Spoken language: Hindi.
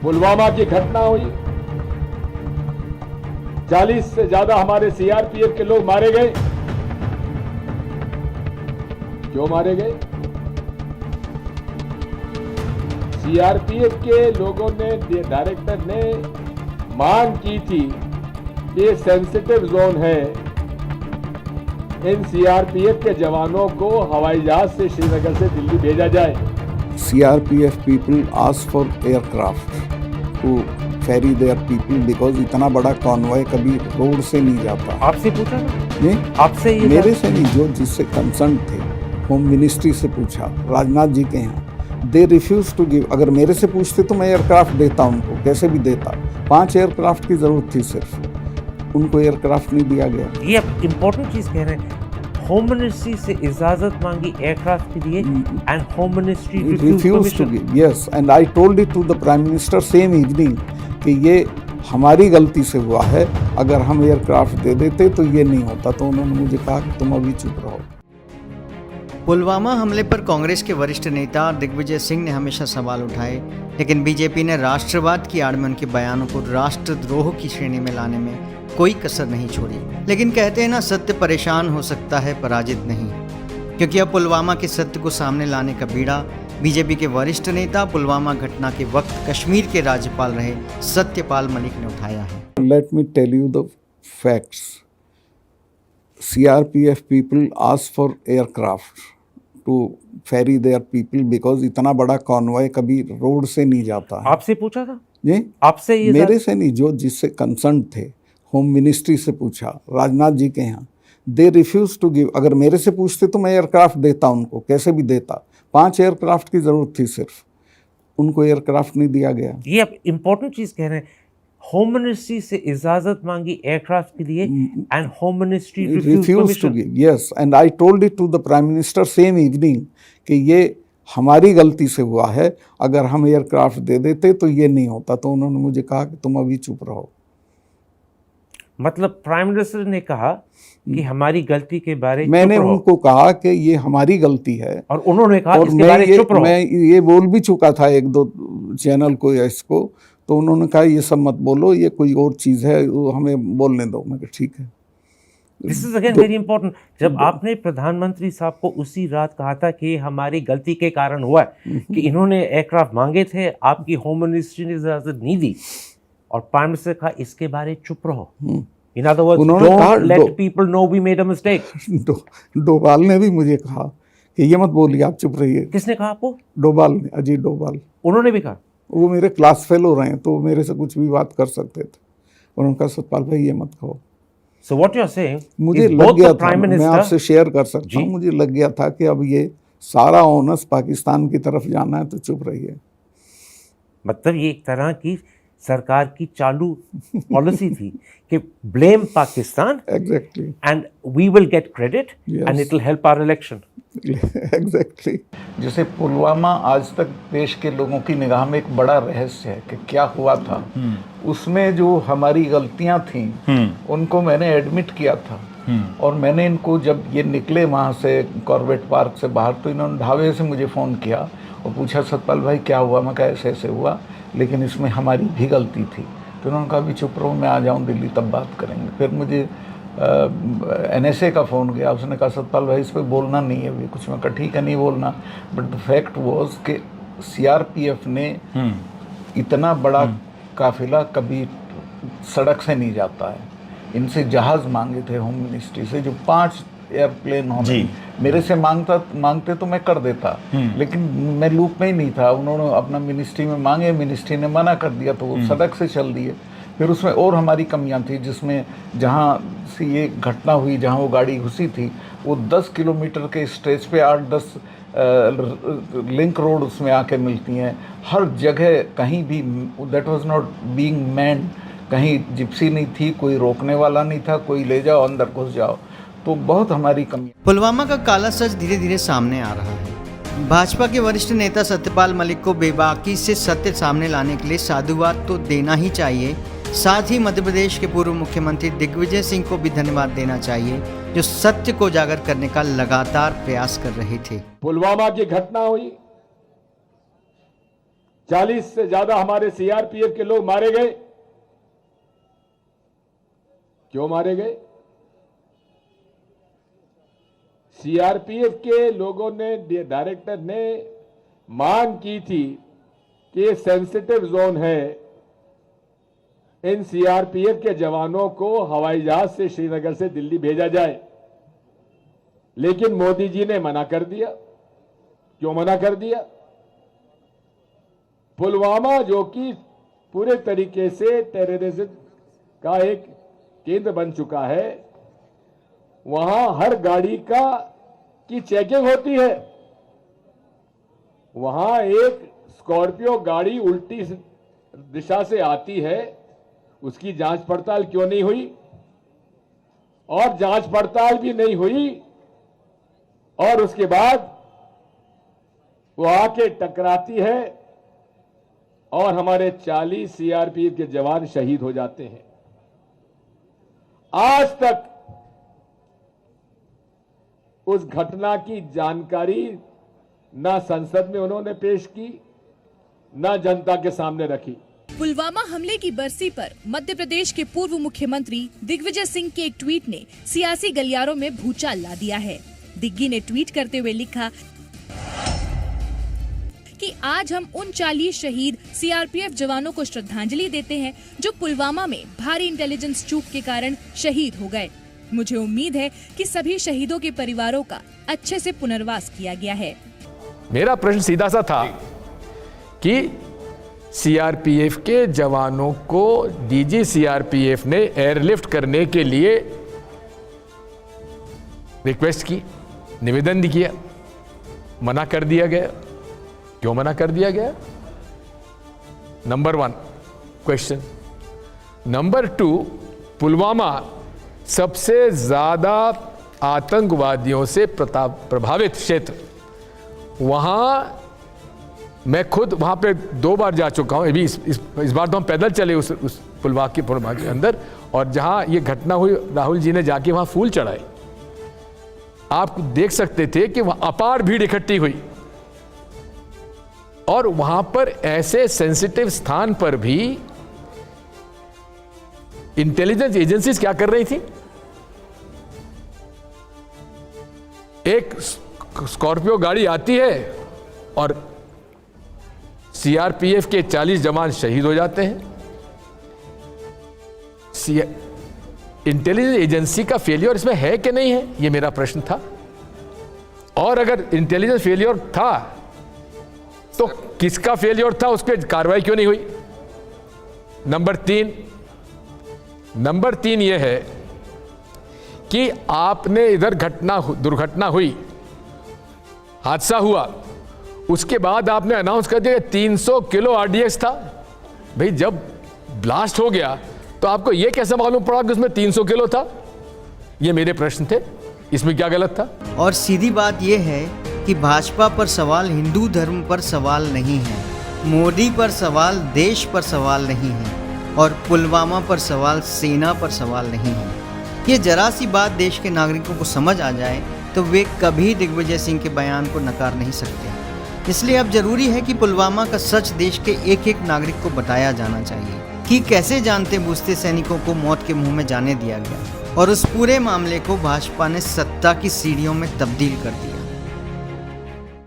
पुलवामा की घटना हुई, 40 से ज्यादा हमारे सीआरपीएफ के लोग मारे गए। क्यों मारे गए? सीआरपीएफ के लोगों ने, डायरेक्टर ने मांग की थी कि ये सेंसिटिव जोन है, इन सीआरपीएफ के जवानों को हवाई जहाज से श्रीनगर से दिल्ली भेजा जाए। CRPF people ask for aircraft to ferry their people because इतना बड़ा कॉन्वॉय कभी रोड से नहीं जाता। आपसे पूछा ना? नहीं, आपसे ये मेरे से नहीं, जो जिससे कंसर्न थे होम मिनिस्ट्री से पूछा, राजनाथ जी के यहाँ। They refuse to give. अगर मेरे से पूछते तो मैं एयरक्राफ्ट देता उनको, कैसे भी देता। 5 एयरक्राफ्ट की जरूरत थी सिर्फ, उनको एयरक्राफ्ट नहीं दिया गया। ये आप इम्पोर्टेंट चीज कह रहे हैं। होम मिनिस्ट्री से इजाजत मांगी एयरक्राफ्ट के लिए and home ministry refuse to give. Yes, and I told it to the prime minister same evening कि ये हमारी गलती से हुआ है, अगर हम एयरक्राफ्ट दे देते तो ये नहीं होता। तो उन्होंने मुझे कहा कि तुम अभी चुप रहो। पुलवामा हमले पर कांग्रेस के वरिष्ठ नेता दिग्विजय सिंह ने हमेशा सवाल उठाए, लेकिन बीजेपी ने राष्ट्रवाद की आड़ में उनके बयानों को राष्ट्रद्रोह की श्रेणी में लाने में कोई कसर नहीं छोड़ी। लेकिन कहते हैं ना, सत्य परेशान हो सकता है, पराजित नहीं। क्योंकि अब पुलवामा के सत्य को सामने लाने का बीड़ा बीजेपी के वरिष्ठ नेता, पुलवामा घटना के वक्त कश्मीर के राज्यपाल रहे सत्यपाल मलिक ने उठाया है। Let me tell you the facts. CRPF people ask for aircraft to ferry their people because इतना बड़ा कॉन्वॉय कभी रोड से नहीं जाता है। आपसे पूछा था? जी, आपसे ये मेरे से नहीं, जो जिससे कंसर्न थे होम मिनिस्ट्री से पूछा, राजनाथ जी के यहाँ। They refuse to give. अगर मेरे से पूछते तो मैं एयरक्राफ्ट देता उनको, कैसे भी देता। 5 एयरक्राफ्ट की जरूरत थी सिर्फ, उनको एयरक्राफ्ट नहीं दिया गया। ये आप इम्पोर्टेंट चीज कह रहे हैं। होम मिनिस्ट्री से इजाजत मांगी एयरक्राफ्ट के लिए and home ministry refuse to give. Yes, and I told it to the prime minister same evening कि ये हमारी गलती से हुआ है, अगर हम एयरक्राफ्ट दे देते तो ये नहीं होता। तो उन्होंने मुझे कहा कि तुम अभी चुप रहो। मतलब प्राइम मिनिस्टर ने कहा कि हमारी गलती के बारे मैंने उनको कहा कि ये हमारी गलती है, और उन्होंने कहा और इसके बारे चुप रहो। मैं ये बोल भी चुका था 1-2 चैनल को या इसको, तो उन्होंने कहा ये सब मत बोलो, ये कोई और चीज़ है, वो हमें बोलने दो। मैं कहा ठीक है। This is again very important. जब आपने प्रधानमंत्री साहब को उसी रात कहा था कि हमारी गलती के कारण हुआ है कि इन्होंने एयरक्राफ्ट मांगे थे, आपकी होम मिनिस्ट्री ने इजाजत नहीं दी, और प्राइम मिनिस्टर कहा इसके बारे चुप रहो। In other words, don't let people know we made a mistake. Doval ने भी मुझे कहा कि ये मत बोलिए, आप चुप रहिए। किसने कहा आपको? डोभाल ने, अजीत डोभाल। उन्होंने भी कहा? वो मेरे क्लास फेलो रहे हैं, तो मेरे से कुछ भी बात कर सकते थे। उन्होंने कहा सतपाल भाई ये मत कहो। So what you are saying, मुझे लग गया था, मैं आपसे शेयर कर सकता हूँ, मुझे लग गया था कि अब ये सारा ओनस पाकिस्तान की तरफ जाना है, तो चुप रहिए। मतलब ये एक तरह की सरकार की चालू पॉलिसी थी कि blame Pakistan, exactly, and we will get credit and it will help our election. Exactly. जैसे पुलवामा आज तक देश के लोगों की निगाह में एक बड़ा रहस्य है कि क्या हुआ था। उसमें जो हमारी गलतियां थीं उनको मैंने एडमिट किया था, और मैंने इनको, जब ये निकले वहाँ से कॉर्बेट पार्क से बाहर, तो इन्होंने ढाबे से मुझे फ़ोन किया और पूछा सतपाल भाई क्या हुआ। मैं कहा ऐसे ऐसे हुआ, लेकिन इसमें हमारी भी गलती थी। तो उन्होंने कहा अभी चुप रहो, मैं आ जाऊँ दिल्ली तब बात करेंगे। फिर मुझे NSA का फ़ोन गया, उसने कहा सतपाल भाई इस पर बोलना नहीं है अभी कुछ। मैं कहा ठीक है नहीं बोलना। बट द फैक्ट वॉज कि CRPF ने इतना बड़ा काफिला कभी सड़क से नहीं जाता है। इनसे जहाज़ मांगे थे होम मिनिस्ट्री से, जो 5 एयरप्लेन होने, मेरे से मांगते तो मैं कर देता, लेकिन मैं लूप में ही नहीं था। उन्होंने अपना मिनिस्ट्री में मांगे, मिनिस्ट्री ने मना कर दिया, तो वो सड़क से चल दिए। फिर उसमें और हमारी कमियां थी, जिसमें जहाँ से ये घटना हुई, जहाँ वो गाड़ी घुसी थी, वो 10 किलोमीटर के स्ट्रेच पे 8-10 लिंक रोड उसमें आके मिलती हैं। हर जगह कहीं भी that was not being manned, कहीं जिप्सी नहीं थी, कोई रोकने वाला नहीं था, कोई ले जाओ अंदर घुस जाओ। तो बहुत हमारी कमी। पुलवामा का काला सच धीरे धीरे सामने आ रहा है। भाजपा के वरिष्ठ नेता सत्यपाल मलिक को बेबाकी से सत्य सामने लाने के लिए साधुवाद तो देना ही चाहिए, साथ ही मध्य प्रदेश के पूर्व मुख्यमंत्री दिग्विजय सिंह को भी धन्यवाद देना चाहिए, जो सत्य को उजागर करने का लगातार प्रयास कर रहे थे। पुलवामा की घटना हुई, 40 से ज्यादा हमारे सीआरपीएफ के लोग मारे गए। क्यों मारे गए? सीआरपीएफ के लोगों ने, डायरेक्टर ने मांग की थी कि ये सेंसिटिव जोन है, इन सीआरपीएफ के जवानों को हवाई जहाज से श्रीनगर से दिल्ली भेजा जाए, लेकिन मोदी जी ने मना कर दिया। क्यों मना कर दिया? पुलवामा जो कि पूरे तरीके से टेररिज्म का एक केंद्र बन चुका है, वहां हर गाड़ी की चेकिंग होती है। वहां एक स्कॉर्पियो गाड़ी उल्टी दिशा से आती है, उसकी जांच पड़ताल क्यों नहीं हुई? और जांच पड़ताल भी नहीं हुई और उसके बाद वो आके टकराती है और हमारे 40 सीआरपीएफ के जवान शहीद हो जाते हैं। आज तक उस घटना की जानकारी ना संसद में उन्होंने पेश की, ना जनता के सामने रखी। पुलवामा हमले की बरसी पर मध्य प्रदेश के पूर्व मुख्यमंत्री दिग्विजय सिंह के एक ट्वीट ने सियासी गलियारों में भूचाल ला दिया है। दिग्गी ने ट्वीट करते हुए लिखा कि आज हम उन 40 शहीद सीआरपीएफ जवानों को श्रद्धांजलि देते हैं जो पुलवामा में भारी इंटेलिजेंस चूक के कारण शहीद हो गए। मुझे उम्मीद है कि सभी शहीदों के परिवारों का अच्छे से पुनर्वास किया गया है। मेरा प्रश्न सीधा सा था कि सीआरपीएफ के जवानों को डीजी सीआरपीएफ ने एयरलिफ्ट करने के लिए रिक्वेस्ट की, निवेदन किया, मना कर दिया गया। क्यों मना कर दिया गया? Number 1 question. नंबर 2, पुलवामा सबसे ज्यादा आतंकवादियों से प्रभावित क्षेत्र, वहां मैं खुद वहां पे 2 बार जा चुका हूं। अभी इस बार तो हम पैदल चले उस पुलवामा के अंदर, और जहां ये घटना हुई राहुल जी ने जाके वहां फूल चढ़ाए। आप देख सकते थे कि वहां अपार भीड़ इकट्ठी हुई, और वहां पर ऐसे सेंसिटिव स्थान पर भी इंटेलिजेंस एजेंसीज क्या कर रही थी? एक स्कॉर्पियो गाड़ी आती है और सीआरपीएफ के 40 जवान शहीद हो जाते हैं। इंटेलिजेंस एजेंसी का फेलियर इसमें है कि नहीं है, यह मेरा प्रश्न था। और अगर इंटेलिजेंस फेलियर था तो किसका फेलियर था, उस पर कार्रवाई क्यों नहीं हुई? नंबर 3 यह है कि आपने इधर दुर्घटना हुई, हादसा हुआ, उसके बाद आपने अनाउंस कर दिया 300 किलो आरडीएक्स था। भाई जब ब्लास्ट हो गया तो आपको यह कैसे मालूम पड़ा कि उसमें 300 किलो था? ये मेरे प्रश्न थे, इसमें क्या गलत था? और सीधी बात यह है कि भाजपा पर सवाल हिंदू धर्म पर सवाल नहीं है, मोदी पर सवाल देश पर सवाल नहीं है, और पुलवामा पर सवाल सेना पर सवाल नहीं है। ये जरा सी बात देश के नागरिकों को समझ आ जाए तो वे कभी दिग्विजय सिंह के बयान को नकार नहीं सकते। इसलिए अब जरूरी है कि पुलवामा का सच देश के एक एक नागरिक को बताया जाना चाहिए कि कैसे जानते बूझते सैनिकों को मौत के मुंह में जाने दिया गया, और उस पूरे मामले को भाजपा ने सत्ता की सीढ़ियों में तब्दील कर दिया।